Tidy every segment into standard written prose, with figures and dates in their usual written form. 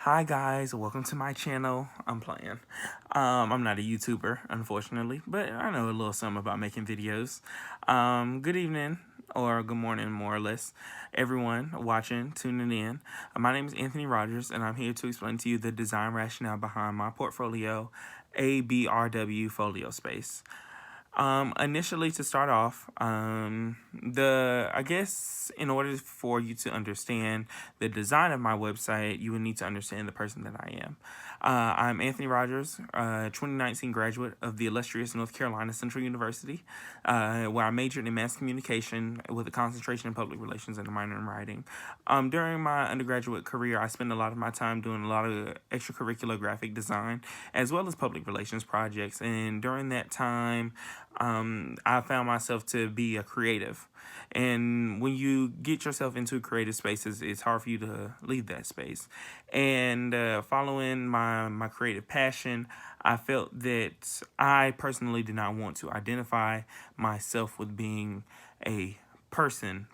Hi guys, welcome to my channel. I'm playing. I'm not a YouTuber, unfortunately, but I know a little something about making videos. Good evening, or good morning, more or less, everyone watching, tuning in. My name is Anthony Rodgers, and I'm here to explain to you the design rationale behind my portfolio, ABRW Folio Space. Initially, to start off, I guess in order for you to understand the design of my website, you would need to understand the person that I am. I'm Anthony Rodgers, 2019 graduate of the illustrious North Carolina Central University, where I majored in mass communication with a concentration in public relations and a minor in writing. During my undergraduate career, I spent a lot of my time doing a lot of extracurricular graphic design, as well as public relations projects, and during that time, I found myself to be a creative. And when you get yourself into creative spaces, it's hard for you to leave that space. And following my creative passion, I felt that I personally did not want to identify myself with being a person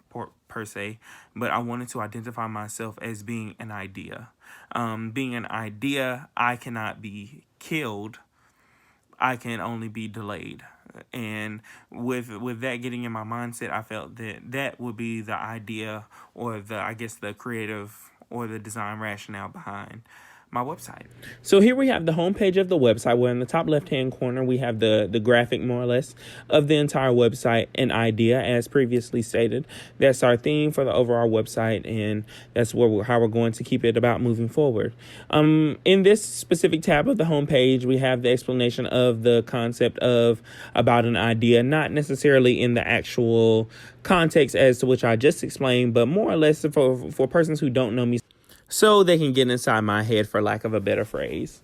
per se, but I wanted to identify myself as being an idea. Being an idea, I cannot be killed. I can only be delayed. And with that getting in my mindset, I felt that would be the idea, or the creative or the design rationale behind my website. So here we have the homepage of the website, where in the top left-hand corner, we have the graphic, more or less, of the entire website, an idea, as previously stated. That's our theme for the overall website, and that's how we're going to keep it about moving forward. In this specific tab of the homepage, we have the explanation of the concept of about an idea, not necessarily in the actual context as to which I just explained, but more or less for persons who don't know me, so they can get inside my head, for lack of a better phrase.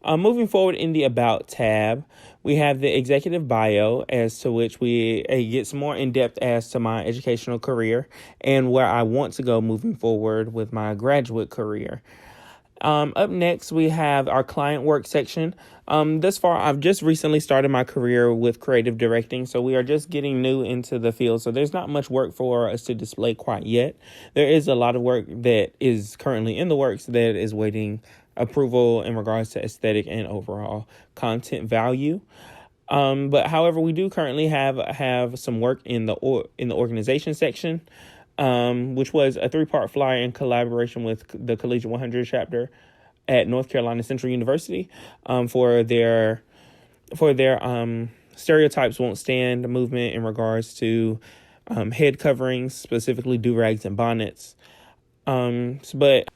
Moving forward in the About tab, we have the executive bio, as to which we get some more in-depth as to my educational career and where I want to go moving forward with my graduate career. Up next, we have our client work section. Thus far, I've just recently started my career with creative directing, so we are just getting new into the field. So there's not much work for us to display quite yet. There is a lot of work that is currently in the works that is waiting approval in regards to aesthetic and overall content value. But however, we do currently have some work in the organization section, which was a 3-part flyer in collaboration with the Collegiate 100 chapter at North Carolina Central University, for their stereotypes won't stand movement in regards to head coverings, specifically do-rags and bonnets. But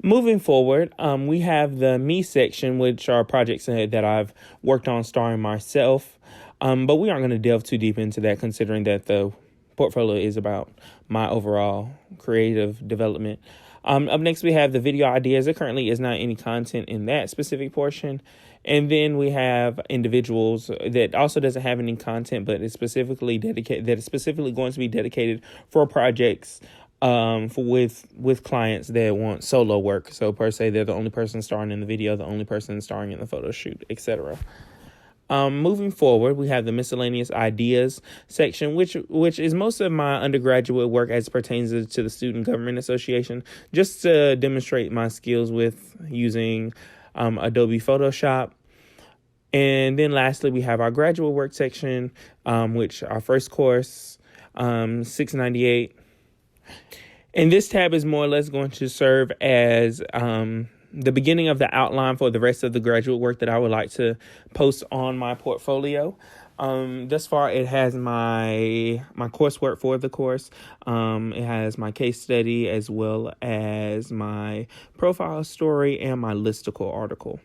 moving forward, we have the me section, which are projects that I've worked on starring myself. But we aren't going to delve too deep into that, considering that the portfolio is about my overall creative development. Up next, we have the video ideas. There currently is not any content in that specific portion. And then we have individuals that also doesn't have any content, but is specifically dedicated, that is specifically going to be dedicated for projects with clients that want solo work. So per se, they're the only person starring in the video, the only person starring in the photo shoot, etc. Moving forward, we have the miscellaneous ideas section, which is most of my undergraduate work as it pertains to the Student Government Association, just to demonstrate my skills with using Adobe Photoshop. And then lastly, we have our graduate work section, which our first course, 698. And this tab is more or less going to serve as the beginning of the outline for the rest of the graduate work that I would like to post on my portfolio. Thus far, it has my coursework for the course. It has my case study, as well as my profile story and my listicle article.